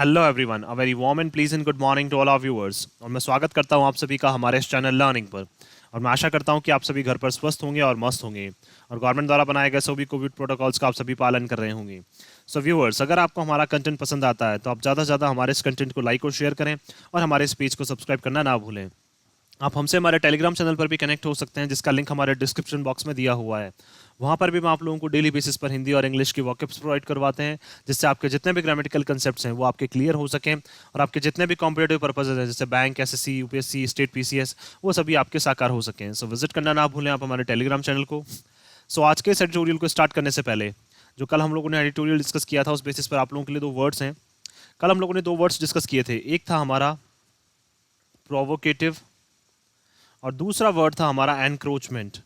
Hello everyone, a very warm and pleasant good morning to all our viewers. और मैं स्वागत करता हूं आप सभी का हमारे इस चैनल लर्निंग पर। और मैं आशा करता हूं कि आप सभी घर पर स्वस्थ होंगे और मस्त होंगे और गवर्नमेंट द्वारा बनाए गए सभी कोविड प्रोटोकॉल्स का आप सभी पालन कर रहे होंगे। सो व्यूअर्स, अगर आपको हमारा कंटेंट पसंद आता है तो आप ज़्यादा से ज़्यादा हमारे इस कंटेंट को लाइक और शेयर करें और हमारे इस पेज को सब्सक्राइब करना ना भूलें। आप हमसे हमारे टेलीग्राम चैनल पर भी कनेक्ट हो सकते हैं, जिसका लिंक हमारे डिस्क्रिप्शन बॉक्स में दिया हुआ है। वहाँ पर भी हम आप लोगों को डेली बेसिस पर हिंदी और इंग्लिश की वॉकअप्स प्रोवाइड करवाते हैं, जिससे आपके जितने भी ग्रामेटिकल कंसेप्ट्स हैं वो आपके क्लियर हो सकें और आपके जितने भी कॉम्पिटेटिव पर्पजेज हैं जैसे bank, SSC, UPSC, state PCS, वो सभी आपके साकार हो सकें। सो विजिट करना ना भूलें आप हमारे टेलीग्राम चैनल को। सो आज के इस एडिटोरियल को स्टार्ट करने से पहले, जो कल हम लोगों ने एडिटोरियल डिस्कस किया था उस बेसिस पर आप लोगों के लिए दो वर्ड्स हैं। कल हम लोगों ने दो वर्ड्स डिस्कस किए थे, एक था हमारा प्रोवोकेटिव और दूसरा वर्ड था हमारा एनक्रोचमेंट।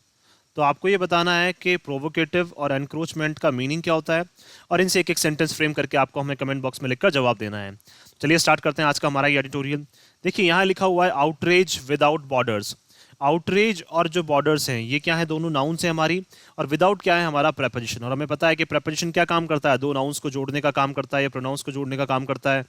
तो आपको ये बताना है कि प्रोवोकेटिव और एनक्रोचमेंट का मीनिंग क्या होता है और इनसे एक एक सेंटेंस फ्रेम करके आपको हमें कमेंट बॉक्स में लिखकर जवाब देना है। चलिए स्टार्ट करते हैं आज का हमारा ये एडिटोरियल। देखिए यहाँ लिखा हुआ है आउटरेज विदाउट बॉर्डर्स। आउटरेज और जो बॉर्डर्स हैं ये क्या है, दोनों नाउन्स हैं हमारी, और विदाउट क्या है हमारा प्रेपोजिशन। और हमें पता है कि प्रेपोजिशन क्या काम करता है, दो नाउन्स को जोड़ने का काम करता है या प्रोनाउंस को जोड़ने का काम करता है।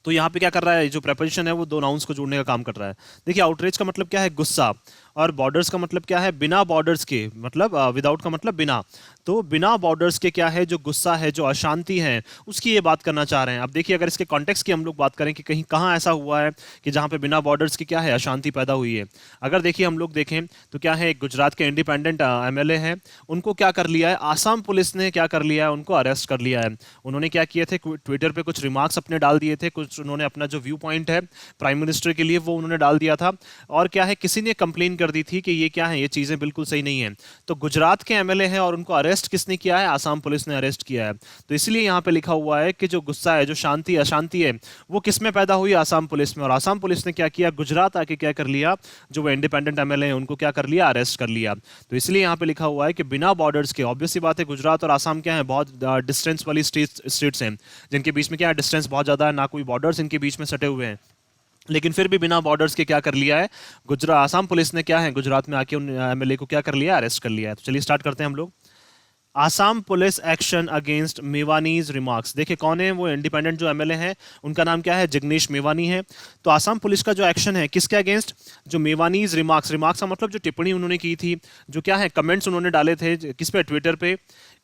तो यहाँ पे क्या कर रहा है, जो प्रेपोजिशन है वो दो नाउन्स को जोड़ने का काम कर रहा है। देखिए आउटरेज का मतलब क्या है, गुस्सा, और बॉर्डर्स का मतलब क्या है, बिना बॉर्डर्स के, मतलब विदाउट का मतलब बिना। तो बिना बॉर्डर्स के क्या है, जो गुस्सा है, जो अशांति है, उसकी ये बात करना चाह रहे हैं। अब देखिए अगर इसके कॉन्टेक्स्ट की हम लोग बात करें कि कहीं कहाँ ऐसा हुआ है कि जहाँ पे बिना बॉर्डर्स की क्या है, अशांति पैदा हुई है। अगर देखिए हम लोग देखें तो क्या है, एक गुजरात के इंडिपेंडेंट एमएलए हैं, उनको क्या कर लिया है, आसाम पुलिस ने क्या कर लिया है, उनको अरेस्ट कर लिया है। उन्होंने क्या किए थे, ट्विटर पे कुछ रिमार्क्स अपने डाल दिए थे, कुछ उन्होंने अपना जो व्यू पॉइंट है प्राइम मिनिस्टर के लिए वो उन्होंने डाल दिया था। और क्या है, किसी ने कंप्लेन कर दी थी कि ये क्या है, ये चीजें बिल्कुल सही नहीं है। तो गुजरात के एमएलए हैं और उनको अरेस्ट किसने किया है, आसाम पुलिस ने अरेस्ट किया है। तो इसलिए यहाँ पे लिखा हुआ है कि जो गुस्सा है, जो शांति अशांति है, वो किस में पैदा हुई, आसाम पुलिस में। और आसाम पुलिस ने क्या किया, गुजरात आके क्या कर लिया, जो वो इंडिपेंडेंट एमएलए हैं उनको क्या कर लिया, अरेस्ट कर लिया। तो इसलिए यहाँ पे लिखा हुआ है कि बिना बॉर्डर्स के, ऑब्वियस सी बात है गुजरात और आसाम क्या है, बहुत डिस्टेंस वाली स्टेट्स हैं, जिनके बीच में क्या है, डिस्टेंस बहुत ज्यादा है, ना कोई बॉर्डर्स इनके बीच में सटे हुए हैं। लेकिन फिर भी बिना बॉर्डर्स के क्या कर लिया है, गुजरात आसाम पुलिस ने क्या है, गुजरात में आके उन एमएलए को क्या कर लिया, अरेस्ट कर लिया है। तो चलिए स्टार्ट करते हैं हम लोग। Assam police action against Mevani's remarks. देखिए कौन है वो इंडिपेंडेंट जो एमएलए हैं, उनका नाम क्या है, जिग्नेश मेवानी है। तो आसाम पुलिस का जो एक्शन है किसके अगेंस्ट, जो मेवानीज रिमार्क्स, रिमार्क्स का मतलब जो टिप्पणी उन्होंने की थी, जो क्या है कमेंट्स उन्होंने डाले थे किस पे, ट्विटर पे,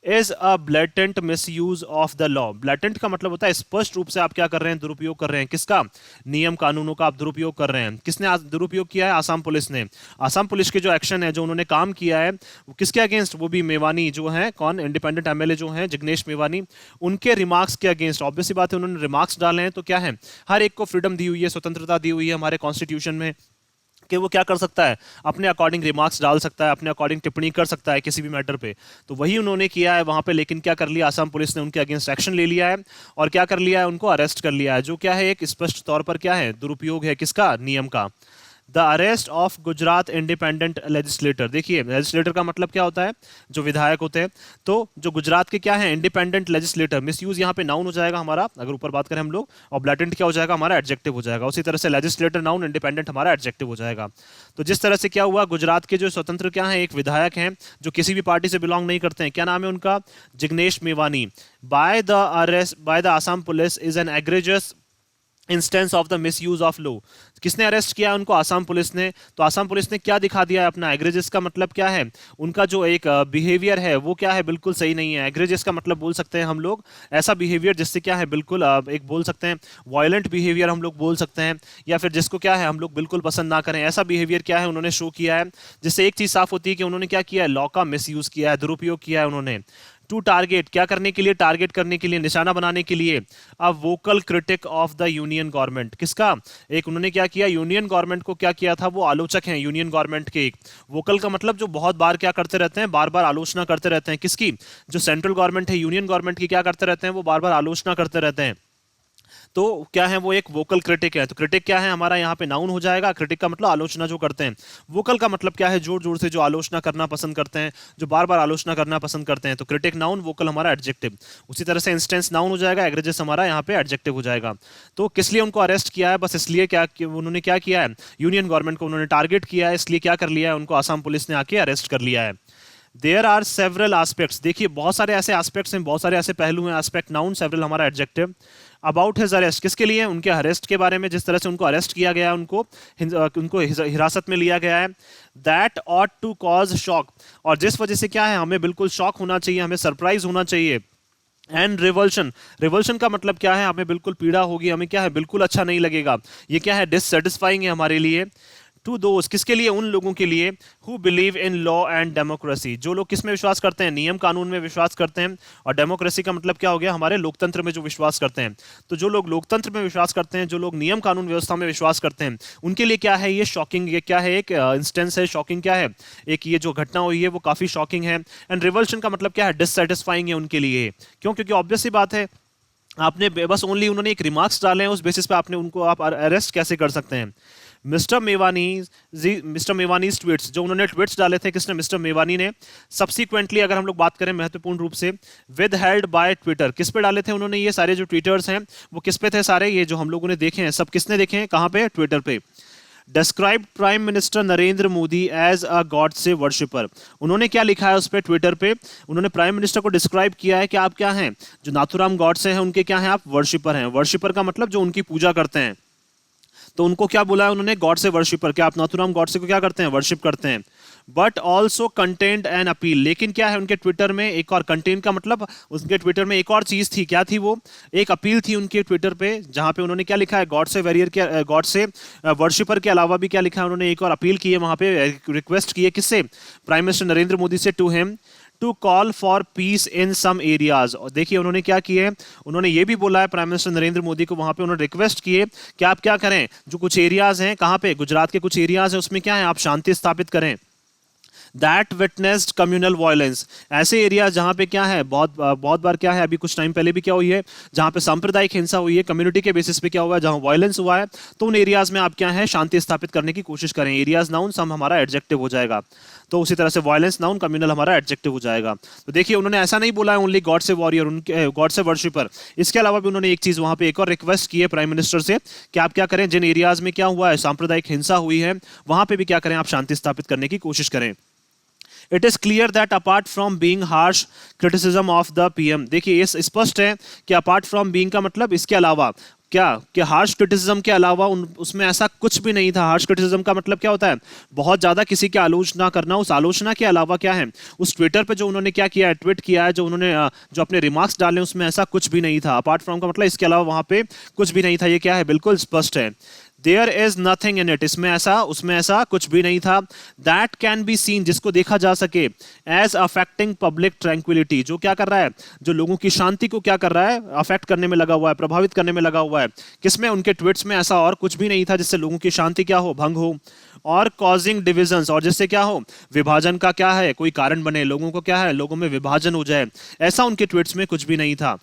is a blatant miss use of the law. Blatant का मतलब होता है स्पष्ट रूप से आप क्या कर रहे हैं, दुरुपयोग कर रहे हैं, किसका, नियम कानूनों का आप दुरुपयोग कर रहे हैं। किसने दुरुपयोग किया है, आसाम पुलिस ने। आसाम पुलिस के जो एक्शन है, जो उन्होंने काम किया है, वो किसके अगेंस्ट, वो भी मेवानी जो है, कौन, इंडिपेंडेंट एमएलए जो हैं जिग्नेश मेवानी, उनके रिमार्क्स के अगेंस्ट। ऑब्वियस सी बात है उन्होंने रिमार्क्स डाले हैं, तो क्या है, हर एक को फ्रीडम दी हुई है, स्वतंत्रता दी हुई है हमारे कॉन्स्टिट्यूशन में कि वो क्या कर सकता है, अपने अकॉर्डिंग रिमार्क्स डाल सकता है, अपने अकॉर्डिंग टिप्पणी कर सकता है किसी भी मैटर पे। तो वही उन्होंने किया है वहां पे। लेकिन क्या कर लिया, आसाम पुलिस ने उनके अगेंस्ट एक्शन ले लिया है और क्या कर लिया है, उनको अरेस्ट कर लिया है, जो क्या है एक स्पष्ट तौर पर क्या है, दुरुपयोग है किसका, नियम का। The arrest of Gujarat independent legislator. देखिए लेजिस्लेटर का मतलब क्या होता है, जो विधायक होते हैं। तो जो गुजरात के क्या है, इंडिपेंडेंट लेजिस्लेटर, मिस यूज यहाँ पे नाउन हो जाएगा हमारा अगर ऊपर बात करें हम लोग, और ब्लेटेंट क्या हो जाएगा हमारा, एडजेक्टिव हो जाएगा। उसी तरह से लेजिस्लेटर नाउन, इंडिपेंडेंट हमारा एडजेक्टिव हो जाएगा। तो जिस तरह से क्या हुआ, गुजरात के जो स्वतंत्र क्या है, एक विधायक हैं जो किसी भी पार्टी से बिलोंग नहीं करते हैं, क्या नाम है उनका, Jignesh Mevani. By the arrest by the Assam police is an egregious instance of the misuse of law. किसने अरेस्ट किया उनको, आसाम पुलिस ने। तो आसाम पुलिस ने क्या दिखा दिया है अपना, एग्रेजियस का मतलब क्या है, उनका जो एक बिहेवियर है वो क्या है, बिल्कुल सही नहीं है। एग्रेजियस का मतलब बोल सकते हैं हम लोग ऐसा बिहेवियर जिससे क्या है, बिल्कुल एक बोल सकते हैं वायलेंट बिहेवियर हम लोग बोल सकते हैं, या फिर जिसको क्या है हम लोग बिल्कुल पसंद ना करें, ऐसा बिहेवियर क्या है उन्होंने शो किया है। जिससे एक चीज साफ होती है कि उन्होंने क्या किया है, लॉ का मिस यूज किया है, दुरुपयोग किया है उन्होंने। टू टारगेट, क्या करने के लिए, टारगेट करने के लिए, निशाना बनाने के लिए, a vocal critic of the union government. किसका, एक उन्होंने क्या किया, यूनियन गवर्नमेंट को क्या किया था, वो आलोचक हैं यूनियन गवर्नमेंट के। एक वोकल का मतलब जो बहुत बार क्या करते रहते हैं, बार बार आलोचना करते रहते हैं, किसकी, जो सेंट्रल गवर्नमेंट है यूनियन गवर्नमेंट की, क्या करते रहते हैं, वो बार बार आलोचना करते रहते हैं। तो क्या है, वो एक वोकल क्रिटिक है। तो क्रिटिक क्या है हमारा, यहाँ पे नाउन हो जाएगा। क्रिटिक का मतलब आलोचना जो करते हैं। वोकल का मतलब क्या है, जोर जोर से जो आलोचना करना पसंद करते हैं, जो बार बार आलोचना करना पसंद करते हैं। तो क्रिटिक नाउन, वोकल हमारा एडजेक्टिव। उसी तरह से इंस्टेंस नाउन हो जाएगा, एग्रेजियस हमारा यहाँ पे एडजेक्टिव हो जाएगा। तो किस लिए उनको अरेस्ट किया है, बस इसलिए क्या उन्होंने क्या किया है, यूनियन गवर्नमेंट को उन्होंने टारगेट किया है, इसलिए क्या कर लिया है, उनको आसाम पुलिस ने आके अरेस्ट कर लिया है। There are several aspects. देखिए बहुत सारे ऐसे एस्पेक्ट्स हैं, बहुत सारे ऐसे पहलू हैं। एस्पेक्ट नाउन, सेवरल हमारा एडजेक्टिव। अबाउट हिज अरेस्ट, किसके लिए? उनके अरेस्ट के बारे में, जिस तरह से उनको अरेस्ट किया गया है, उनको हिरासत में लिया गया है। That ought to cause shock, और जिस वजह से क्या है, हमें बिल्कुल शॉक होना चाहिए, हमें सरप्राइज होना चाहिए। एंड रिवल्शन, रिवल्शन का मतलब क्या है? हमें बिल्कुल पीड़ा होगी, हमें क्या है, बिल्कुल अच्छा नहीं लगेगा, ये क्या है, डिससेटिस्फाइंग है हमारे लिए। टू दोज, किसके लिए? उन लोगों के लिए who believe in law and democracy, जो लोग किस में विश्वास करते हैं? नियम कानून में विश्वास करते हैं। और डेमोक्रेसी का मतलब क्या हो गया? हमारे लोकतंत्र में जो विश्वास करते हैं। तो जो लोग लोकतंत्र में विश्वास करते हैं, जो लोग नियम कानून व्यवस्था में विश्वास करते हैं, उनके लिए क्या है ये शॉकिंग, ये क्या है, एक इंस्टेंस है। शॉकिंग क्या है? एक ये जो घटना हुई है वो काफी शॉकिंग है। एंड रिवल्शन का मतलब क्या है? डिससेटिस्फाइंग है उनके लिए। क्यों? क्योंकि ऑब्वियस सी बात है, आपने बस ओनली उन्होंने एक रिमार्क्स डाले हैं, उस बेसिस पे आपने उनको आप अरेस्ट कैसे कर सकते हैं? मिस्टर मेवानीज ट्वीट्स, जो उन्होंने ट्वीट्स डाले थे, किसने? मिस्टर मेवानी ने। सब्सिक्वेंटली अगर हम लोग बात करें महत्वपूर्ण रूप से, विद हेल्ड बाय ट्विटर, किस पे डाले थे उन्होंने? ये सारे जो ट्वीटर्स हैं वो किस पे थे सारे? ये जो हम लोगों ने देखे हैं सब किसने देखे हैं? कहाँ पे? ट्विटर पे। Describe prime minister Narendra Modi as a Godse worshipper, उन्होंने क्या लिखा है उस पर ट्विटर पे? उन्होंने प्राइम मिनिस्टर को डिस्क्राइब किया है कि आप क्या हैं? जो नाथुराम गॉड से हैं उनके क्या हैं? आप वर्शिपर हैं। वर्शिपर का मतलब जो उनकी पूजा करते हैं। तो उनको क्या बोला है उन्होंने? गॉड से वर्शिपर। क्या आप नाथुराम गॉड से को क्या करते हैं? वर्शिप करते हैं। But also content an appeal, लेकिन क्या है उनके ट्विटर में एक और, कंटेंट का मतलब उनके ट्विटर में एक और चीज थी। क्या थी वो? एक अपील थी उनके ट्विटर पे, जहां पे उन्होंने क्या लिखा है? गॉड से वैरियर के, गॉड से वर्शिपर के अलावा भी क्या लिखा है उन्होंने? एक और अपील की है वहां पे, रिक्वेस्ट की है। किससे? प्राइम मिनिस्टर नरेंद्र मोदी से, to him to call for peace in some areas. और देखिए उन्होंने क्या किए, उन्होंने ये भी बोला है प्राइम मिनिस्टर नरेंद्र मोदी को, वहां पे उन्होंने रिक्वेस्ट किए कि आप क्या करें, जो कुछ एरियाज हैं, कहां पे? गुजरात के कुछ एरियाज हैं, उसमें क्या है, आप शांति स्थापित करें। दैट विटनेस्ड कम्युनल वायलेंस, ऐसे एरिया जहां पे क्या है, बहुत बार क्या है, अभी कुछ टाइम पहले भी क्या हुई है, जहां पे सांप्रदायिक हिंसा हुई है, कम्युनिटी के बेसिस पे क्या हुआ है, जहां वायलेंस हुआ है, तो उन एरियाज में आप क्या है, शांति स्थापित करने की कोशिश करें। एरियाज नाउन, सम हमारा एडजेक्टिव हो जाएगा। तो उसी तरह से वायलेंस नाउन, कम्युनल हमारा एडजेक्टिव हो जाएगा। तो देखिए उन्होंने ऐसा नहीं बोला है ओनली गॉड से वॉरियर, उनके गॉड से वर्शिपर, इसके अलावा भी उन्होंने एक चीज वहां पे एक और रिक्वेस्ट की है प्राइम मिनिस्टर से कि आप क्या करें, जिन एरियाज में क्या हुआ है, सांप्रदायिक हिंसा हुई है, वहां पे भी क्या करें, आप शांति स्थापित करने की कोशिश करें। It is clear that apart from being harsh criticism of the PM, देखिए ये स्पष्ट है कि अपार्ट फ्रॉम बीइंग का मतलब इसके अलावा क्या, कि हार्श क्रिटिसिज्म के अलावा उसमें ऐसा कुछ भी नहीं था। हार्श क्रिटिसिज्म का मतलब क्या होता है? बहुत ज्यादा किसी की आलोचना करना। उस आलोचना के अलावा क्या है, उस ट्विटर पे जो उन्होंने क्या किया है, ट्वीट किया है, जो उन्होंने जो अपने रिमार्क्स डाले उसमें ऐसा कुछ भी नहीं था। अपार्ट फ्रॉम का मतलब इसके अलावा वहां पे कुछ भी नहीं था। ये क्या है, बिल्कुल स्पष्ट है। There is nothing in it, इसमें ऐसा, उसमें ऐसा कुछ भी नहीं था। दैट कैन बी सीन, जिसको देखा जा सके, एज अफेक्टिंग पब्लिक ट्रैंक्विलिटी, जो क्या कर रहा है, जो लोगों की शांति को क्या कर रहा है, अफेक्ट करने में लगा हुआ है, प्रभावित करने में लगा हुआ है। किसमें? उनके ट्वीट्स में ऐसा और कुछ भी नहीं था जिससे लोगों की शांति क्या हो, भंग हो। और कॉजिंग डिविजन्स, और जिससे क्या हो, विभाजन का क्या है, कोई कारण बने, लोगों को क्या है, लोगों में विभाजन हो जाए, ऐसा उनके ट्वीट्स में कुछ भी नहीं था।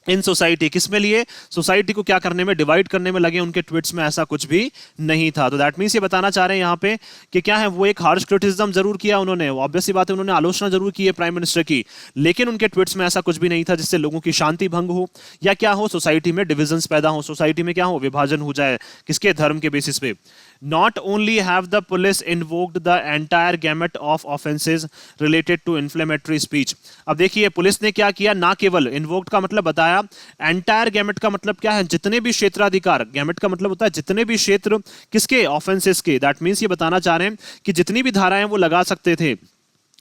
इन सोसाइटी, किसमें लिए, सोसाइटी को क्या करने में, डिवाइड करने में लगे उनके ट्वीट्स में, ऐसा कुछ भी नहीं था। तो दैट मींस ये बताना चाह रहे हैं यहाँ पे कि क्या है, वो एक हार्श क्रिटिसिज्म जरूर किया उन्होंने, ऑब्वियस सी बात है, उन्होंने आलोचना जरूर की है प्राइम मिनिस्टर की, लेकिन उनके ट्वीट्स में ऐसा कुछ भी नहीं था जिससे लोगों की शांति भंग हो या क्या हो, सोसाइटी में डिविजन्स पैदा हो, सोसाइटी में क्या हो, विभाजन हो जाए, किसके, धर्म के बेसिस पे। Not only have the police invoked the entire gamut of offenses related to inflammatory speech, अब देखिए पुलिस ने क्या किया, ना केवल इन्वोक्ड का मतलब बताया, एंटायर गैमेट का मतलब क्या है, जितने भी क्षेत्राधिकार, गैमेट का मतलब होता है जितने भी क्षेत्र, किसके, ऑफेंसेस के। दैट मींस ये बताना चाह रहे हैं कि जितनी भी धाराएं वो लगा सकते थे,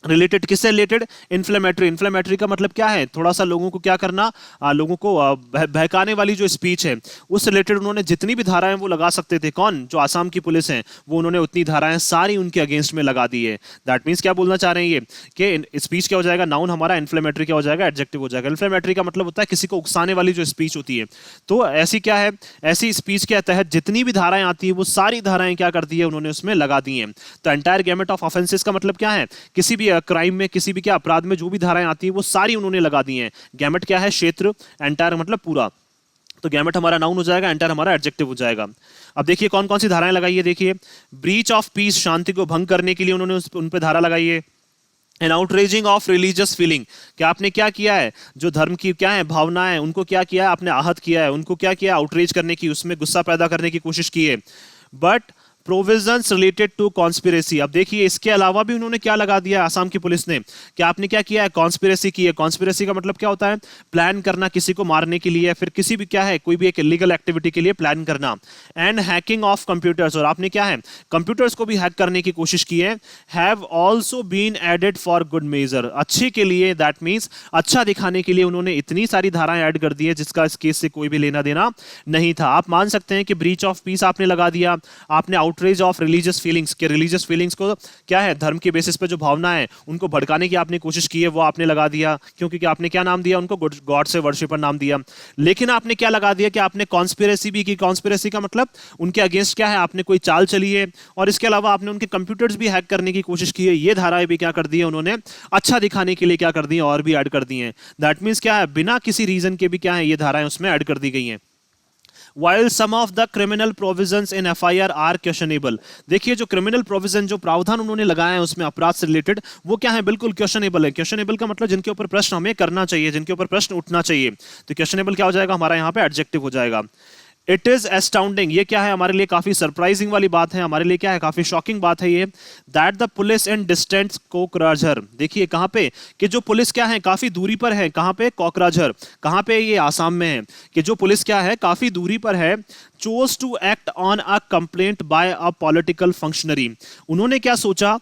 रिलेटेड, किससे रिलेटेड, इन्फ्लेमेटरी। इन्फ्लेमेटरी का मतलब क्या है, थोड़ा सा लोगों को क्या करना, लोगों को बहकाने वाली जो स्पीच है उस रिलेटेड उन्होंने जितनी भी धाराएं वो लगा सकते थे। कौन? जो आसाम की पुलिस है, वो उन्होंने उतनी धाराएं सारी उनके अगेंस्ट में लगा दी है। दैट मींस क्या बोलना चाह रहे हैं ये, कि स्पीच क्या हो जाएगा, नाउन हमारा, इन्फ्लेमेटरी क्या हो जाएगा, एडजेक्टिव हो जाएगा। इन्फ्लेमेटरी का मतलब होता है किसी को उकसाने वाली जो स्पीच होती है। तो ऐसी क्या है, ऐसी स्पीच के तहत जितनी भी धाराएं आती है वो सारी धाराएं क्या कर दी है, उन्होंने उसमें लगा दी है। तो एंटायर गैमेट ऑफ ऑफेंसेस का मतलब क्या है, किसी भी क्राइम में, किसी भी क्या अपराध में जो भी धाराएं आती है वो सारी उन्होंने लगा दी हैं। गैमेट क्या है, क्षेत्र, एंटायर मतलब पूरा। तो गैमेट हमारा नाउन हो जाएगा, एंटायर हमारा एडजेक्टिव हो जाएगा। अब देखिए कौन कौन सी धाराएं लगाई है, देखिए ब्रीच ऑफ पीस, शांति को भंग करने के लिए उन्होंने उन पे धारा लगाई है। An outraging of religious feeling, क्या आपने क्या किया है, जो धर्म की क्या है भावनाएं, उनको क्या किया है, आपने आहत किया है, उनको क्या किया, आउटरेज करने की, उसमें गुस्सा पैदा करने की कोशिश की है। But provisions related to conspiracy. अब देखिए इसके अलावा भी उन्होंने क्या लगा दिया आसाम की पुलिस ने कि आपने क्या किया है, कॉन्स्पिरेसी की है। कॉन्स्पिरेसी का मतलब क्या होता है, प्लान करना किसी को मारने के लिए, फिर किसी भी क्या है कोई भी एक इलीगल एक्टिविटी के लिए प्लान करना। एंड हैकिंग ऑफ कंप्यूटर्स, और आपने क्या है कंप्यूटर्स को भी हैक करने की कोशिश की है। Have also been added for good measure, अच्छे के लिए, दैट मीन्स अच्छा दिखाने के लिए उन्होंने इतनी सारी धाराएं ऐड कर दी है जिसका इस केस से कोई भी लेना देना नहीं था। आप मान सकते हैं कि ब्रीच ऑफ पीस आपने लगा दिया, आपने आउटरेज ऑफ रिलीजियस फीलिंग्स के, रिलीजियस फीलिंग्स को क्या है धर्म के बेसिस पे जो भावना है उनको भड़काने की आपने कोशिश की है, वो आपने लगा दिया। क्योंकि आपने क्या नाम दिया उनको, गॉड से वर्शिपर नाम दिया। लेकिन आपने क्या लगा दिया कि आपने कॉन्स्पिरेसी भी की। कॉन्स्पिरेसी का मतलब उनके अगेंस्ट क्या है आपने कोई चाल चली है, और इसके अलावा आपने उनके कंप्यूटर्स भी हैक करने की कोशिश की है। ये धाराएं भी क्या कर दी है उन्होंने अच्छा दिखाने के लिए क्या कर दी है और भी ऐड कर दी है। दैट मीन्स क्या है बिना किसी रीजन के भी क्या है ये धाराएं उसमें ऐड कर दी गई हैं। While some of the criminal provisions in FIR are questionable, देखिए जो क्रिमिनल प्रोविजन जो प्रावधान उन्होंने लगाए हैं उसमें अपराध से रिलेटेड वो क्या है बिल्कुल क्वेश्चनेबल है। क्वेश्चनेबल का मतलब जिनके ऊपर प्रश्न हमें करना चाहिए, जिनके ऊपर प्रश्न उठना चाहिए। तो क्वेश्चनेबल क्या हो जाएगा हमारा यहाँ पे एडजेक्टिव हो जाएगा। इट इज एस्टाउंडिंग, ये क्या है हमारे लिए काफी सरप्राइजिंग वाली बात है, हमारे लिए क्या है काफी शॉकिंग बात है ये। That the police in distance Kokrajhar, देखिए कहां पे कि जो पुलिस क्या है काफी दूरी पर है, कहां पे कोकराझर, कहां पे ये आसाम में है, कि जो पुलिस क्या है काफी दूरी पर है। Chose to act on a complaint by a political functionary, उन्होंने क्या सोचा,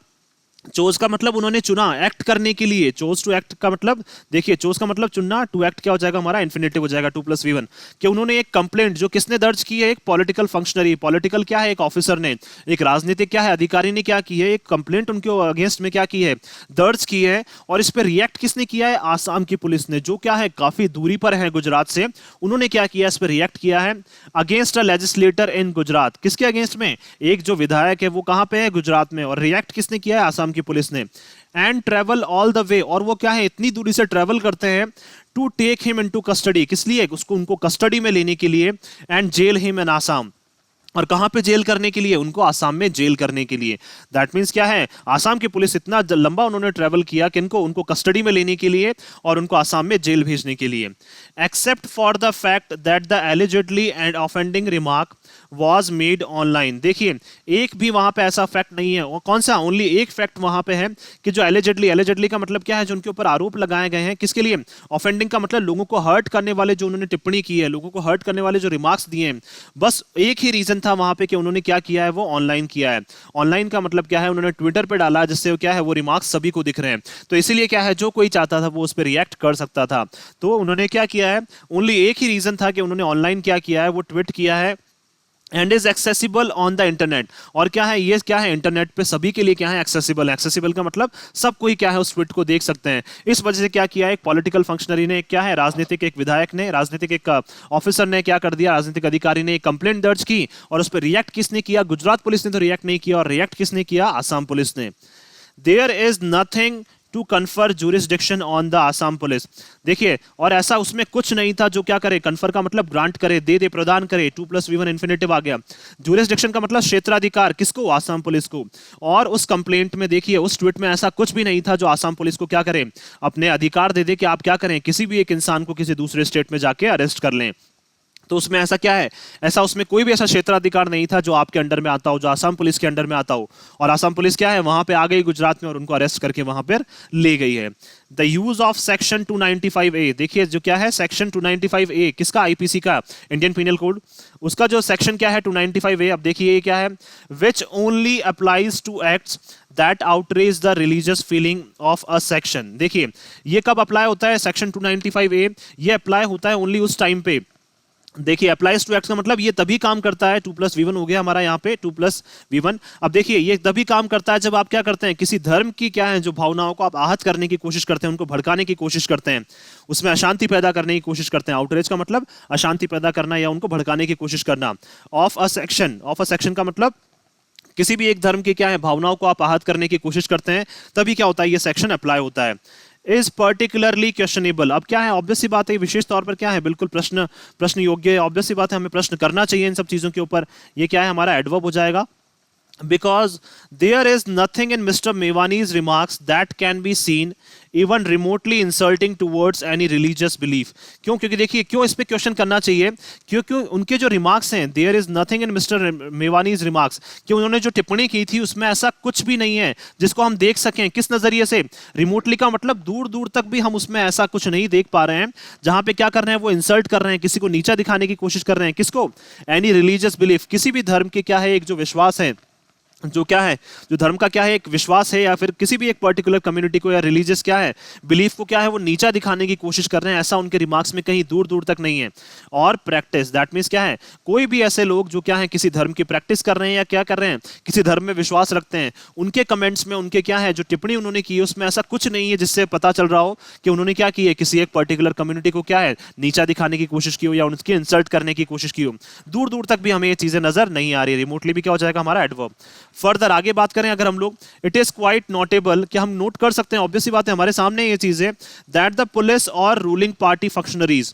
चोज का मतलब उन्होंने चुना एक्ट करने के लिए। चोज टू एक्ट का मतलब देखिए चोज का मतलब चुनना, टू एक्ट क्या हो जाएगा हमारा इन्फिनेटिव हो जाएगा 2+V1, कि उन्होंने एक कंप्लेंट जो किसने दर्ज की है, एक पॉलिटिकल फंक्शनरी, पॉलिटिकल क्या है एक ऑफिसर ने, एक राजनीतिक क्या है अधिकारी ने क्या की है, एक कंप्लेंट उनके अगेंस्ट में क्या की है दर्ज की है। और इस पर रिएक्ट किसने किया है, आसाम की पुलिस ने, जो क्या है काफी दूरी पर है गुजरात से। उन्होंने क्या किया इस पर रिएक्ट किया है अगेंस्ट अ लेजिस्लेटर इन गुजरात। किसके अगेंस्ट में, एक जो विधायक है वो कहां पे है गुजरात में, और रिएक्ट किसने किया है आसाम की पुलिस ने। And travel all the way, और वो क्या है इतनी दूरी से ट्रेवल करते हैं to take him into custody, किस लिए उसको उनको कस्टडी में लेने के लिए। And jail him in Assam, और कहां पे जेल करने के लिए, उनको आसाम में जेल करने के लिए। दैट मींस क्या है आसाम की पुलिस इतना लंबा उन्होंने ट्रेवल किया कि इनको उनको कस्टडी में लेने के लिए और उनको आसाम में जेल भेजने के लिए। Except for the fact that the allegedly and offending remark was made online, देखिए एक भी वहां पे ऐसा फैक्ट नहीं है, और कौन सा, ओनली एक फैक्ट वहां पे है कि जो एलिजिडली, एलिजिडली का मतलब क्या है जो उनके ऊपर आरोप लगाए गए हैं, किसके लिए, ऑफेंडिंग का मतलब लोगों को हर्ट करने वाले जो उन्होंने टिप्पणी की है, लोगों को हर्ट करने वाले जो रिमार्क्स दिए हैं, बस एक ही रीजन था वहां पे कि उन्होंने क्या किया है वो ऑनलाइन किया है। ऑनलाइन का मतलब क्या है उन्होंने ट्विटर पे डाला जिससे क्या है वो रिमार्क्स सभी को दिख रहे हैं, तो इसीलिए क्या है जो कोई चाहता था वो उस पर रिएक्ट कर सकता था। तो उन्होंने क्या किया है, ओनली एक ही रीजन था कि उन्होंने ऑनलाइन क्या किया है वो ट्वीट किया है। And is accessible on the internet, और क्या है ये क्या है इंटरनेट पे सभी के लिए क्या है एक्सेसिबल है। एक्सेसिबल का मतलब सब कोई क्या है उस ट्वीट को देख सकते हैं। इस वजह से क्या किया एक पॉलिटिकल फंक्शनरी ने, क्या है राजनीतिक एक विधायक ने, राजनीतिक एक ऑफिसर ने क्या कर दिया, राजनीतिक अधिकारी ने एक कंप्लेंट दर्ज की, और उस पर रिएक्ट किसने किया, गुजरात पुलिस ने तो रिएक्ट नहीं किया, और रिएक्ट किसने किया, आसाम पुलिस ने। There is nothing to confer jurisdiction on the Assam police, देखिए और ऐसा उसमें कुछ नहीं था जो क्या करे, कन्फर का मतलब ग्रांट करे, दे दे प्रदान करे, 2+V1 इन्फिनेटिव आ गया। जुरिस्डिक्शन का मतलब क्षेत्राधिकार, किसको, आसाम पुलिस को। और उस कंप्लेंट में देखिए उस ट्वीट में ऐसा कुछ भी नहीं था जो आसाम पुलिस को क्या करे, अपने अधिकार दे दे कि आप क्या करें किसी भी एक इंसान को किसी दूसरे स्टेट में जाके अरेस्ट कर लें। तो उसमें ऐसा क्या है, ऐसा उसमें कोई भी ऐसा क्षेत्राधिकार नहीं था जो आपके अंडर में आता हो, जो आसाम पुलिस के अंडर में आता हो। और आसाम पुलिस क्या है वहां पे आ गई गुजरात में और उनको अरेस्ट करके वहां पर ले गई है। The use of section 295A, देखिए जो क्या है सेक्शन 295A किसका, आईपीसी का, इंडियन पीनल कोड, उसका जो सेक्शन क्या है 295A। अब देखिए ये क्या है, which only applies to acts that outrage the religious feeling of a section. देखिए ये कब अप्लाई होता है, सेक्शन 295A ये अप्लाई होता है ओनली उस टाइम पे, देखिए अप्लाइज टू एक्ट का मतलब ये तभी काम करता है, 2+V1 हो गया हमारा यहाँ पे 2+V1। अब देखिए ये तभी काम करता है जब आप क्या करते हैं किसी धर्म की क्या है जो भावनाओं को आप आहत करने की कोशिश करते हैं, उनको भड़काने की कोशिश करते हैं, उसमें अशांति पैदा करने की कोशिश करते हैं। आउटरेज का मतलब अशांति पैदा करना या उनको भड़काने की कोशिश करना। Of a section, of a section का मतलब किसी भी एक धर्म की क्या है भावनाओं को आप आहत करने की कोशिश करते हैं, तभी क्या होता है ये सेक्शन अप्लाई होता है। इज पर्टिकुलरली क्वेश्चनेबल, अब क्या है ऑब्वियस सी बात है विशेष तौर पर क्या है बिल्कुल प्रश्न योग्य है, ऑब्वियस सी बात है हमें प्रश्न करना चाहिए इन सब चीजों के ऊपर। ये क्या है हमारा एडवर्ब हो जाएगा, because there is nothing in Mr. Mewani's remarks that can be seen even remotely insulting towards any religious belief. क्यों? क्योंकि देखिए क्यों इस पे क्वेश्चन करना चाहिए, क्योंकि उनके जो रिमार्क्स हैं, there is nothing in Mr. Mevani's remarks, कि उन्होंने जो टिप्पणी की थी उसमें ऐसा कुछ भी नहीं है जिसको हम देख सकें। किस नजरिए से? रिमोटली का मतलब दूर दूर तक भी हम उसमें ऐसा कुछ नहीं देख पा रहे हैं जहां पे क्या कर रहे हैं, वो इंसल्ट कर रहे हैं, किसी को नीचा दिखाने की कोशिश कर रहे हैं। किसको? एनी रिलीजियस बिलीफ, किसी भी धर्म के क्या है एक जो विश्वास है, जो क्या है, जो धर्म का क्या है एक विश्वास है, या फिर किसी भी एक पर्टिकुलर कम्युनिटी को या रिलीजियस क्या है बिलीफ को क्या है वो नीचा दिखाने की कोशिश कर रहे हैं, ऐसा उनके रिमार्क्स में कहीं दूर दूर तक नहीं है। और प्रैक्टिस, दैट मीन्स क्या है, कोई भी ऐसे लोग जो क्या है किसी धर्म की प्रैक्टिस कर रहे हैं या क्या कर रहे हैं, किसी धर्म में विश्वास रखते हैं, उनके कमेंट्स में उनके क्या है जो टिप्पणी उन्होंने की है उसमें ऐसा कुछ नहीं है जिससे पता चल रहा हो कि उन्होंने क्या की है, किसी एक पर्टिकुलर कम्युनिटी को क्या है नीचा दिखाने की कोशिश की हो या उनकी इंसल्ट करने की कोशिश की हो। दूर दूर तक भी हमें ये चीजें नजर नहीं आ रही। रिमोटली भी क्या हो जाएगा हमारा एडवर्ब। फर्दर आगे बात करें अगर हम लोग, इट इज क्वाइट नोटेबल, कि हम नोट कर सकते हैं, ऑब्वियसली बात है हमारे सामने ये चीज है, दैट द पुलिस और रूलिंग पार्टी फंक्शनरीज,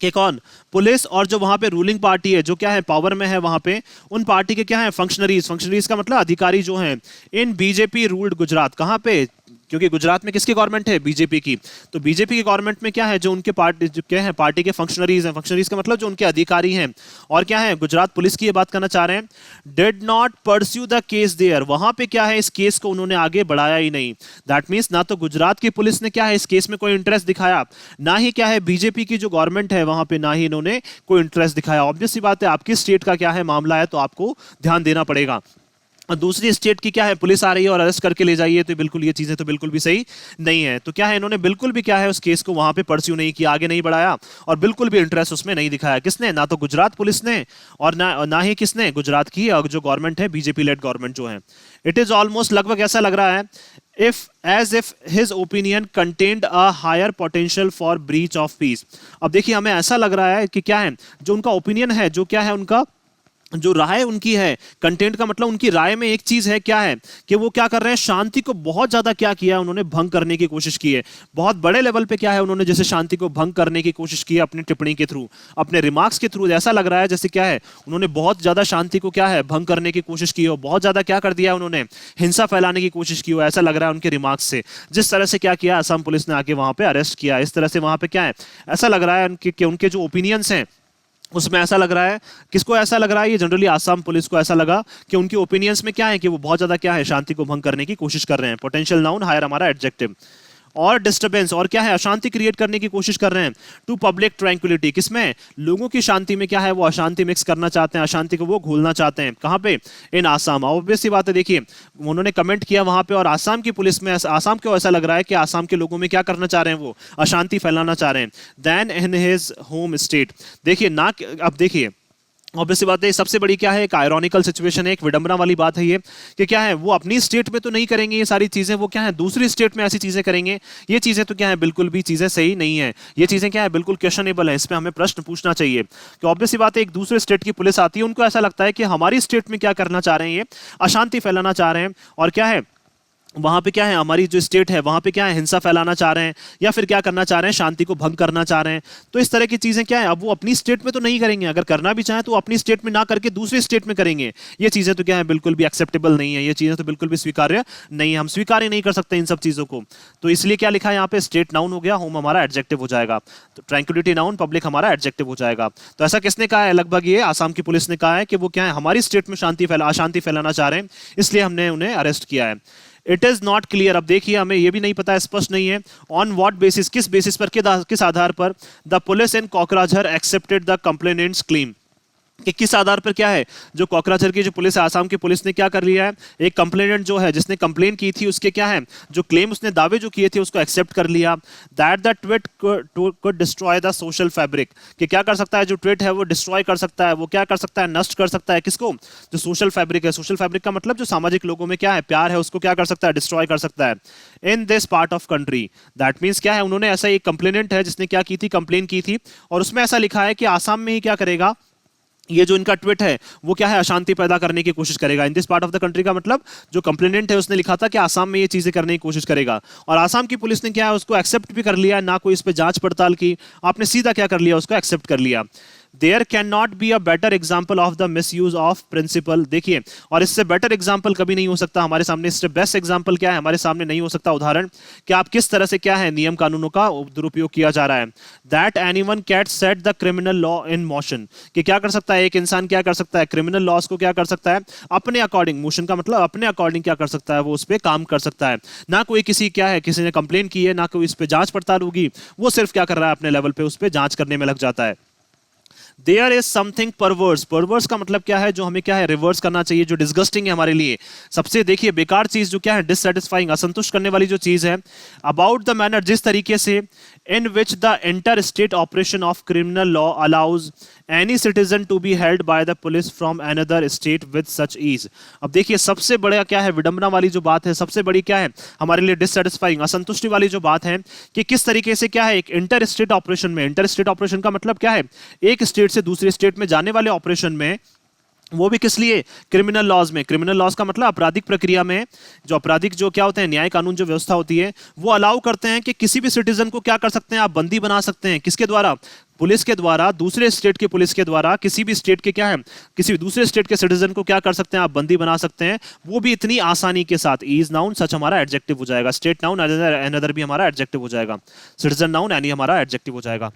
कि कौन? पुलिस और जो वहां पे रूलिंग पार्टी है जो क्या है पावर में है वहां पे, उन पार्टी के क्या है फंक्शनरीज, फंक्शनरीज का मतलब अधिकारी जो हैं, इन बीजेपी रूल्ड गुजरात, कहां पे? क्योंकि गुजरात में किसकी गवर्नमेंट है? बीजेपी की। तो बीजेपी की गवर्नमेंट में क्या है जो उनके पार्टी जो क्या है पार्टी के फंक्शनरीज हैं, फंक्शनरीज का मतलब जो उनके अधिकारी हैं, और क्या है गुजरात पुलिस की ये बात करना चाह रहे हैं, did not pursue the case there, वहां पे क्या है इस केस को उन्होंने आगे बढ़ाया ही नहीं। दैट मींस ना तो गुजरात की पुलिस ने क्या है इस केस में कोई इंटरेस्ट दिखाया, ना ही क्या है बीजेपी की जो गवर्नमेंट है वहां पे ना ही इन्होंने कोई इंटरेस्ट दिखाया। ऑब्वियस सी बात है आपकी स्टेट का क्या है मामला है तो आपको ध्यान देना पड़ेगा। और दूसरी स्टेट की क्या है पुलिस आ रही है और अरेस्ट करके ले जाइए, तो बिल्कुल ये चीजें तो बिल्कुल भी सही नहीं है। तो क्या है इन्होंने बिल्कुल भी क्या है उस केस को वहां पे परस्यू नहीं किया, आगे नहीं बढ़ाया, और बिल्कुल भी इंटरेस्ट उसमें नहीं दिखाया। किसने? ना तो गुजरात पुलिस ने और ना ही किसने, गुजरात की जो गवर्नमेंट है बीजेपी लेड गवर्नमेंट जो है। इट इज ऑलमोस्ट, लगभग ऐसा लग रहा है, if his opinion contained a higher potential for breach of peace। अब देखिए हमें ऐसा लग रहा है कि क्या है जो उनका ओपिनियन है, जो क्या है उनका जो राय उनकी है, कंटेंट का मतलब उनकी राय में एक चीज है क्या है कि वो क्या कर रहे हैं, शांति को बहुत ज्यादा क्या किया उन्होंने, भंग करने की कोशिश की है। बहुत बड़े लेवल पे क्या है उन्होंने जैसे शांति को भंग करने की कोशिश की है अपनी टिप्पणी के थ्रू, अपने रिमार्क्स के थ्रू। ऐसा लग रहा है जैसे क्या है उन्होंने बहुत ज्यादा शांति को क्या है भंग करने की कोशिश की हो, बहुत ज्यादा क्या कर दिया उन्होंने, हिंसा फैलाने की कोशिश की हो, ऐसा लग रहा है उनके रिमार्क्स से। जिस तरह से क्या किया असम पुलिस ने आके वहां पे अरेस्ट किया, इस तरह से वहां पे क्या है ऐसा लग रहा है उनके जो ओपिनियंस हैं उसमें ऐसा लग रहा है, किसको ऐसा लग रहा है, ये जनरली आसाम पुलिस को ऐसा लगा कि उनके ओपिनियंस में क्या है कि वो बहुत ज्यादा क्या है शांति को भंग करने की कोशिश कर रहे हैं। पोटेंशियल नाउन, हायर हमारा एडजेक्टिव। और डिस्टर्बेंस, और क्या है अशांति क्रिएट करने की कोशिश कर रहे हैं। टू पब्लिक ट्रैंक्विलिटी, किसमें? लोगों की शांति में क्या है वो अशांति मिक्स करना चाहते हैं, अशांति को वो घोलना चाहते हैं। कहां पे? इन आसाम। ऑब्वियस सी बात है, देखिए उन्होंने कमेंट किया वहां पे, और आसाम की पुलिस में, आसाम को ऐसा लग रहा है कि आसाम के लोगों में क्या करना चाह रहे हैं, वो अशांति फैलाना चाह रहे हैं। Then in his home state, देखिए ना, अब देखिए ऑब्वियसली बात है सबसे बड़ी क्या है एक आयरॉनिकल सिचुएशन है, एक विडंबना वाली बात है ये कि क्या है वो अपनी स्टेट में तो नहीं करेंगे ये सारी चीजें, वो क्या है दूसरी स्टेट में ऐसी चीजें करेंगे। ये चीजें तो क्या है बिल्कुल भी चीजें सही नहीं है, ये चीजें क्या है बिल्कुल क्वेश्चनेबल है, इस पे हमें प्रश्न पूछना चाहिए कि ऑब्वियसली बात है एक दूसरे स्टेट की पुलिस आती है, उनको ऐसा लगता है कि हमारी स्टेट में क्या करना चाह रहे हैं, ये अशांति फैलाना चाह रहे हैं, और क्या है वहां पे क्या है हमारी जो स्टेट है वहां पे क्या है हिंसा फैलाना चाह रहे हैं, या फिर क्या करना चाह रहे हैं शांति को भंग करना चाह रहे हैं। तो इस तरह की चीजें क्या है अब वो अपनी स्टेट में तो नहीं करेंगे, अगर करना भी चाहें तो अपनी स्टेट में ना करके दूसरी स्टेट में करेंगे। ये चीजें तो क्या है बिल्कुल भी एक्सेप्टेबल नहीं है, ये चीजें तो बिल्कुल भी स्वीकार्य नहीं है, हम स्वीकार ही नहीं कर सकते इन सब चीजों को। तो इसलिए क्या लिखा है यहाँ पे, स्टेट नाउन हो गया, होम हमारा एडजेक्टिव हो जाएगा, तो ट्रैंक्विलिटी नाउन, पब्लिक हमारा एडजेक्टिव हो जाएगा। तो ऐसा किसने कहा है, लगभग ये आसाम की पुलिस ने कहा है कि वो क्या है हमारी स्टेट में अशांति फैलाना चाह रहे हैं, इसलिए हमने उन्हें अरेस्ट किया है। इट इज नॉट क्लियर, अब देखिए हमें यह भी नहीं पता, स्पष्ट नहीं है, ऑन व्हाट बेसिस, किस बेसिस पर, किस आधार पर the police in Kokrajhar accepted the complainants claim, कि किस आधार पर क्या है जो कोकराझार की जो पुलिस है, आसाम की पुलिस ने क्या कर लिया है, एक कंप्लेनेंट जो है जिसने कंप्लेन की थी उसके क्या है जो क्लेम उसने दावे जो किए थे उसको एक्सेप्ट कर लिया। That the tweet could destroy the social fabric, कि क्या कर सकता है जो ट्वीट है वो डिस्ट्रॉय कर सकता है, वो क्या कर सकता है नष्ट कर सकता है, किसको, जो सोशल फैब्रिक है, सोशल फैब्रिक का मतलब जो सामाजिक लोगों में क्या है प्यार है उसको क्या कर सकता है डिस्ट्रॉय कर सकता है। In this part of country, that means क्या है उन्होंने ऐसा एक कंप्लेनेंट है जिसने क्या की थी, कंप्लेन की थी, और उसमें ऐसा लिखा है कि आसाम में ही क्या करेगा, ये जो इनका ट्वीट है वो क्या है अशांति पैदा करने की कोशिश करेगा। In this part of the country का मतलब जो कंप्लेनेंट है उसने लिखा था कि आसाम में ये चीजें करने की कोशिश करेगा, और आसाम की पुलिस ने क्या है उसको एक्सेप्ट भी कर लिया, ना कोई इस पे जांच पड़ताल की, आपने सीधा क्या कर लिया उसको एक्सेप्ट कर लिया। There can not be a better example of the misuse of principle. देखिए, और इससे बेटर एग्जाम्पल कभी नहीं हो सकता हमारे सामने, इससे बेस्ट एग्जाम्पल क्या है हमारे सामने नहीं हो सकता उदाहरण कि आप किस तरह से क्या है नियम कानूनों का दुरुपयोग किया जा रहा है। That anyone can set the criminal law in motion, कि क्या कर सकता है एक इंसान, क्या कर सकता है क्रिमिनल लॉज को क्या कर सकता है अपने अकॉर्डिंग, मोशन का मतलब अपने अकॉर्डिंग क्या कर सकता है वो उस पर काम कर सकता है। ना कोई किसी क्या है किसी ने कंप्लेन की है, ना कोई इस पे जांच पड़ताल होगी, वो सिर्फ क्या कर रहा है अपने लेवल पे उस पे जांच करने में लग जाता है। There is something perverse, perverse का मतलब क्या है जो हमें क्या है रिवर्स करना चाहिए, जो डिस्गस्टिंग है हमारे लिए, सबसे देखिए बेकार चीज जो क्या है डिससेटिस्फाइंग, असंतुष्ट करने वाली जो चीज है, अबाउट द मैनर, जिस तरीके से, in which the inter state operation of criminal law allows any citizen to be held by the police from another state with such ease. अब देखिए सबसे बड़ा क्या है विडंबना वाली जो बात है, सबसे बड़ी क्या है हमारे लिए डिससेटिस्फाइंग असंतुष्टि वाली जो बात है कि किस तरीके से क्या है एक इंटर स्टेट ऑपरेशन में, इंटर स्टेट ऑपरेशन का मतलब क्या है एक स्टेट से दूसरे स्टेट में जाने वाले ऑपरेशन में, वो भी किस लिए क्रिमिनल लॉज में, क्रिमिनल लॉज का मतलब आपराधिक प्रक्रिया में, जो आपराधिक जो क्या होते हैं न्याय कानून जो व्यवस्था होती है वो अलाउ करते हैं कि किसी भी सिटीजन को क्या कर सकते हैं आप बंदी बना सकते हैं, किसके द्वारा, पुलिस के द्वारा, दूसरे स्टेट के पुलिस के द्वारा, किसी भी स्टेट के क्या है किसी भी दूसरे स्टेट के सिटीजन को क्या कर सकते हैं आप बंदी बना सकते हैं, वो भी इतनी आसानी के साथ। इज नाउन सच हमारा एडजेक्टिव हो जाएगा, स्टेट नाउन अनदर भी हमारा एडजेक्टिव हो जाएगा, सिटीजन नाउन एनी हमारा एडजेक्टिव हो जाएगा।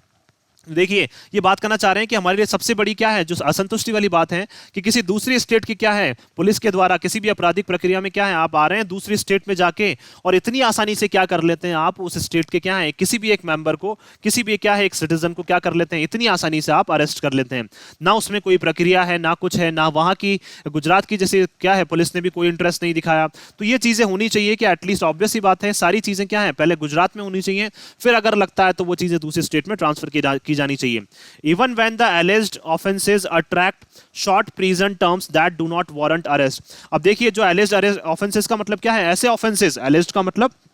देखिए ये बात करना चाह रहे हैं कि हमारे लिए सबसे बड़ी क्या है जो असंतुष्टि वाली बात है कि किसी दूसरी स्टेट की क्या है पुलिस के द्वारा किसी भी आपराधिक प्रक्रिया में क्या है आप आ रहे हैं दूसरी स्टेट में जाके और इतनी आसानी से क्या कर लेते हैं आप उस स्टेट के क्या है किसी भी एक मेंबर को, किसी भी क्या है एक सिटीजन को क्या कर लेते हैं इतनी आसानी से आप अरेस्ट कर लेते हैं, ना उसमें कोई प्रक्रिया है ना कुछ है, ना वहां की गुजरात की जैसे क्या है पुलिस ने भी कोई इंटरेस्ट नहीं दिखाया। तो ये चीजें होनी चाहिए कि एटलीस्ट ऑब्वियस ही बात है सारी चीजें क्या है पहले गुजरात में होनी चाहिए, फिर अगर लगता है तो वो चीजें दूसरी स्टेट में ट्रांसफर की जानी चाहिए। Even when the alleged offenses attract short prison terms that do not warrant arrest। अब देखिए जो alleged offenses का मतलब क्या है, ऐसे offenses, alleged का मतलब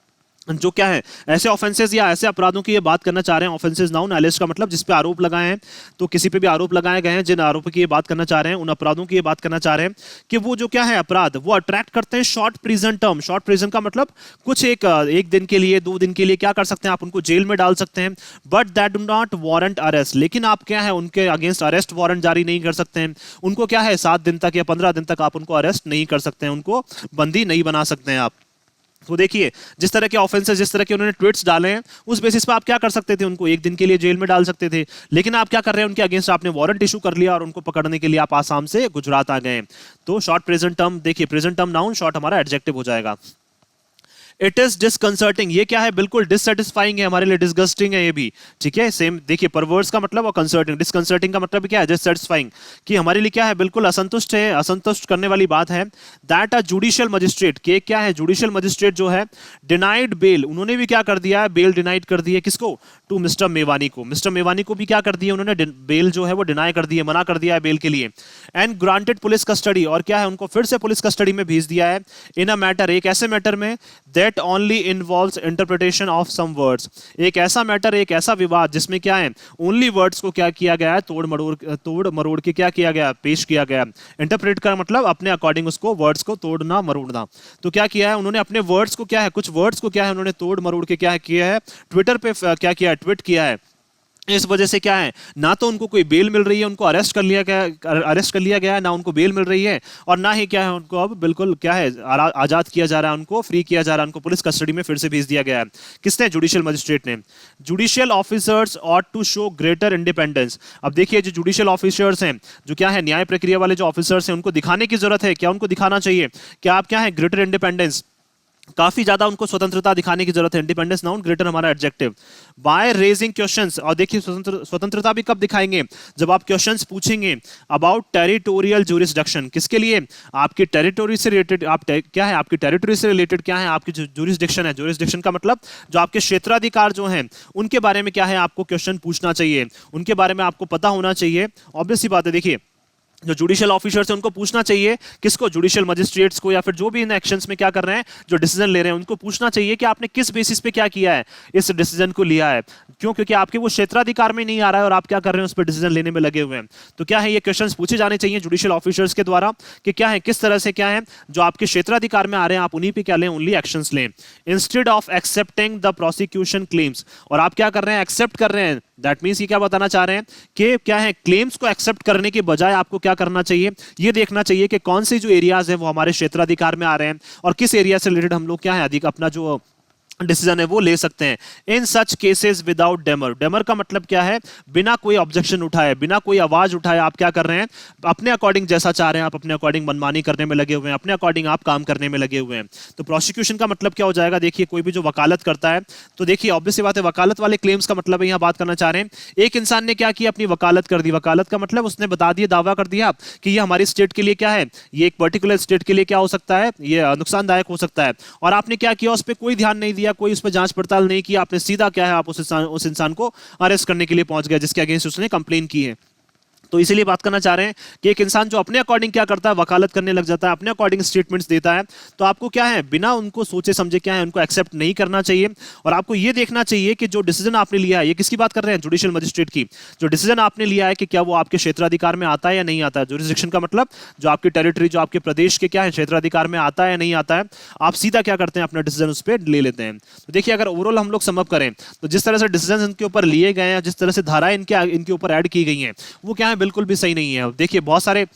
जो क्या है ऐसे ऑफेंसेस या ऐसे अपराधों की ये बात करना चाह रहे हैं, ऑफेंसेस नाउन, एलिस्ट का मतलब जिस पे आरोप लगाए हैं, तो किसी पे भी आरोप लगाए गए हैं, जिन आरोपों की ये बात करना चाह रहे हैं उन अपराधों की ये बात करना चाह रहे हैं कि वो जो क्या है अपराध वो अट्रैक्ट करते हैं short prison term. Short prison का मतलब कुछ एक दिन के लिए 2 दिन के लिए क्या कर सकते हैं आप उनको जेल में डाल सकते हैं, but that do not warrant arrest, लेकिन आप क्या है उनके अगेंस्ट अरेस्ट वारंट जारी नहीं कर सकते हैं, उनको क्या है 7 दिन तक या 15 दिन तक आप उनको अरेस्ट नहीं कर सकते हैं, उनको बंदी नहीं बना सकते हैं आप। तो देखिए जिस तरह के ऑफेंसेस, जिस तरह के उन्होंने ट्वीट्स डाले हैं उस बेसिस पे आप क्या कर सकते थे उनको 1 दिन के लिए जेल में डाल सकते थे, लेकिन आप क्या कर रहे हैं उनके अगेंस्ट आपने वारंट इशू कर लिया और उनको पकड़ने के लिए आप आसाम से गुजरात आ गए। तो शॉर्ट प्रेजेंट टर्म, देखिए प्रेजेंट टर्म नाउन, शॉर्ट हमारा एडजेक्टिव हो जाएगा। इट इज डिसकंसर्टिंग, ये क्या है बिल्कुल डिससेटिस्फाइंग है हमारे लिए, डिसगस्टिंग है ये भी, ठीक है सेम। देखिए परवर्स का मतलब और कंसर्टिंग, डिसकंसर्टिंग का मतलब क्या है डिससेटिस्फाइंग, कि हमारे लिए क्या है बिल्कुल असंतुष्ट है, असंतुष्ट करने वाली बात है। दैट अ जुडिशियल मजिस्ट्रेट, के क्या है जुडिशियल मजिस्ट्रेट जो है डिनाइड बेल, उन्होंने भी क्या कर दिया है बेल डिनाइड कर दी है, किसको, टू मिस्टर मेवानी को, मिस्टर मेवानी को भी क्या कर दिया उन्होंने बेल जो है वो डिनाई कर दी है, मना कर दिया है बेल के लिए। एंड ग्रांटेड पुलिस कस्टडी, और क्या है उनको फिर से पुलिस कस्टडी में भेज दिया है, इन अ मैटर, एक ऐसे मैटर में that only involves interpretation of some words, एक ऐसा मैटर, एक ऐसा विवाद जिसमें क्या है ओनली वर्ड्स को क्या किया गया है तोड़ मरोड़ के क्या किया गया, पेश किया गया। इंटरप्रेट का मतलब अपने अकॉर्डिंग उसको वर्ड्स को तोड़ना मरोड़ना, तो क्या किया है उन्होंने अपने वर्ड्स को क्या है कुछ वर्ड्स को क्या है उन्होंने तोड़ मरोड़ के क्या किया है ट्विटर पे क्या किया है ट्वीट किया है। इस वजह से क्या है ना तो उनको कोई बेल मिल रही है, उनको अरेस्ट कर लिया गया है, ना उनको बेल मिल रही है, और ना ही क्या है उनको अब बिल्कुल क्या है आजाद किया जा रहा है, उनको फ्री किया जा रहा है, उनको पुलिस कस्टडी में फिर से भेज दिया गया है। किसने, जुडिशियल मजिस्ट्रेट ने। Judicial officers ought to show greater independence, अब देखिए जो जुडिशियल ऑफिसर्स हैं, जो क्या है न्याय प्रक्रिया वाले जो ऑफिसर्स हैं, उनको दिखाने की जरूरत है, क्या उनको दिखाना चाहिए कि आप क्या है ग्रेटर इंडिपेंडेंस, काफी ज्यादा उनको स्वतंत्रता दिखाने की जरूरत है। इंडिपेंडेंस नाउन, ग्रेटर हमारा एडजेक्टिव। बाय रेजिंग क्वेश्चंस, और देखिए स्वतंत्रता भी कब दिखाएंगे, जब आप क्वेश्चंस पूछेंगे अबाउट टेरिटोरियल ज्यूरिसडिक्शन, किसके लिए, आपकी टेरिटोरी से रिलेटेड, आप क्या है आपकी टेरिटोरी से रिलेटेड क्या है आपकी जो ज्यूरिसडिक्शन है, ज्यूरिसडिक्शन का मतलब जो आपके क्षेत्राधिकार जो हैं उनके बारे में क्या है आपको क्वेश्चन पूछना चाहिए, उनके बारे में आपको पता होना चाहिए। ऑब्वियस सी बात है, देखिए जो जुडिशियल ऑफिसर्स हैं उनको पूछना चाहिए, किसको, जुडिशियल मजिस्ट्रेट्स को, या फिर जो भी इन एक्शंस में क्या कर रहे हैं जो डिसीजन ले रहे हैं उनको पूछना चाहिए कि आपने किस बेसिस पे क्या किया है, इस डिसीजन को लिया है। क्यों? क्योंकि आपके वो क्षेत्राधिकार में नहीं आ रहा है और आप क्या कर रहे हैं, उस पर डिसीजन लेने में लगे हुए हैं। तो क्या है, ये क्वेश्चंस पूछे जाने चाहिए जुडिशियल ऑफिसर्स के द्वारा कि क्या है, किस तरह से क्या है जो आपके क्षेत्राधिकार में आ रहे हैं आप उन्हीं पे क्या लें, ओनली एक्शंस लें, instead of accepting the prosecution claims. और आप क्या कर रहे हैं, एक्सेप्ट कर रहे हैं। दैट मीन्स ये क्या बताना चाह रहे हैं कि क्या है, क्लेम्स को एक्सेप्ट करने के बजाय आपको क्या करना चाहिए, ये देखना चाहिए कि कौन से जो एरियाज है वो हमारे क्षेत्राधिकार में आ रहे हैं और किस एरिया से रिलेटेड हम लोग क्या है अधिक अपना जो डिसीजन है वो ले सकते हैं। In such cases without demur. Demur का मतलब क्या है, बिना कोई ऑब्जेक्शन उठाए, बिना कोई आवाज उठाए आप क्या कर रहे हैं, अपने अकॉर्डिंग जैसा चाह रहे हैं, आप अपने अकॉर्डिंग मनमानी करने में लगे हुए हैं, अपने अकॉर्डिंग आप काम करने में लगे हुए हैं। तो प्रोसिक्यूशन का मतलब क्या हो जाएगा, देखिए कोई भी जो वकालत करता है, तो देखिए ऑब्वियस सी बात है, वकालत वाले क्लेम्स का मतलब यहाँ बात करना चाह रहे हैं, एक इंसान ने क्या किया, अपनी वकालत कर दी। वकालत का मतलब उसने बता दिया, दावा कर दिया कि ये हमारी स्टेट के लिए क्या है, ये एक पर्टिकुलर स्टेट के लिए क्या हो सकता है, ये नुकसानदायक हो सकता है। और आपने क्या किया, उस पर कोई ध्यान नहीं दिया, कोई उस पर जांच पड़ताल नहीं किया, आपने सीधा क्या है, आप उस इंसान को अरेस्ट करने के लिए पहुंच गया जिसके अगेंस्ट उसने कंप्लेन की है। तो इसीलिए बात करना चाह रहे हैं कि एक इंसान जो अपने अकॉर्डिंग क्या करता है, वकालत करने लग जाता है, अपने अकॉर्डिंग स्टेटमेंट्स देता है, तो आपको क्या है, बिना उनको सोचे समझे क्या है, उनको एक्सेप्ट नहीं करना चाहिए। और आपको यह देखना चाहिए कि जो डिसीजन आपने लिया है, ये किसकी बात कर रहे हैं, जुडिशियल मजिस्ट्रेट की, जो डिसीजन आपने लिया है कि क्या वो आपके क्षेत्राधिकार में आता है या नहीं आता है। जुरिसडिक्शन का मतलब जो आपकी टेरिटरी, जो आपके प्रदेश के क्या है क्षेत्राधिकार में आता है या नहीं आता है, आप सीधा क्या करते हैं, अपना डिसीजन उस पर ले लेते हैं। तो देखिए अगर ओवरऑल हम लोग समअप करें तो जिस तरह से डिसीजन इनके ऊपर लिए गए हैं, जिस तरह से धाराएं इनके ऊपर ऐड की गई हैं, वो क्या है, बिल्कुल भी सही नहीं है। देखिए बहुत सारे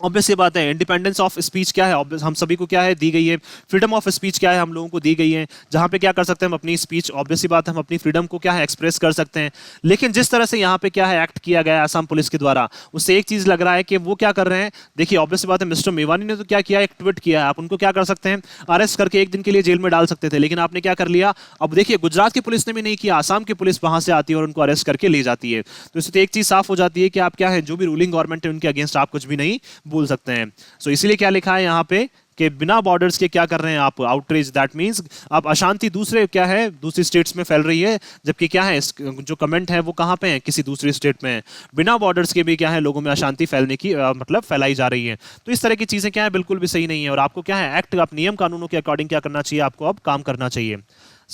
ऑब्वियस ये बात है, इंडिपेंडेंस ऑफ स्पीच क्या है, हम सभी को क्या है दी गई है, फ्रीडम ऑफ स्पीच क्या है हम लोगों को दी गई है, जहां पे क्या कर सकते हैं हम अपनी स्पीच, ऑब्वियस सी बात है हम अपनी फ्रीडम को क्या है एक्सप्रेस कर सकते हैं। लेकिन जिस तरह से यहाँ पे क्या है एक्ट किया गया है असम पुलिस के द्वारा, उससे एक चीज लग रहा है कि वो क्या कर रहे हैं, देखिए ऑब्वियस सी बात है, मिस्टर मेवानी ने तो क्या किया, एक ट्वीट किया है, आप उनको क्या कर सकते हैं, अरेस्ट करके एक दिन के लिए जेल में डाल सकते थे, लेकिन आपने क्या कर लिया। अब देखिए गुजरात की पुलिस ने भी नहीं किया, आसाम की पुलिस वहां से आती है और उनको अरेस्ट करके ले जाती है। तो इससे एक चीज साफ हो जाती है कि आप क्या है, जो भी रूलिंग गवर्नमेंट है उनके अगेंस्ट आप कुछ भी नहीं बोल सकते हैं। सो इसीलिए क्या लिखा है यहाँ पे कि बिना बॉर्डर्स के क्या कर रहे हैं आप, आउटरीच, दैट मींस आप अशांति दूसरे क्या है दूसरी स्टेट्स में फैल रही है, जबकि क्या है जो कमेंट है वो कहाँ पे है, किसी दूसरी स्टेट में है। बिना बॉर्डर्स के भी क्या है लोगों में अशांति फैलने की मतलब फैलाई जा रही है। तो इस तरह की चीजें क्या है बिल्कुल भी सही नहीं है और आपको क्या है एक्ट, आप नियम कानूनों के अकॉर्डिंग क्या करना चाहिए, आपको अब काम करना चाहिए।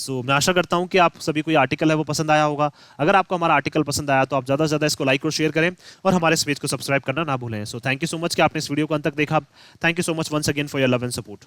मैं आशा करता हूं कि आप सभी को ये आर्टिकल है वो पसंद आया होगा। अगर आपको हमारा आर्टिकल पसंद आया तो आप ज़्यादा से ज़्यादा इसको लाइक और शेयर करें और हमारे इस पेज को सब्सक्राइब करना ना भूलें। थैंक यू सो मच कि आपने इस वीडियो को अंत तक देखा। Thank you so much once again for your love and support.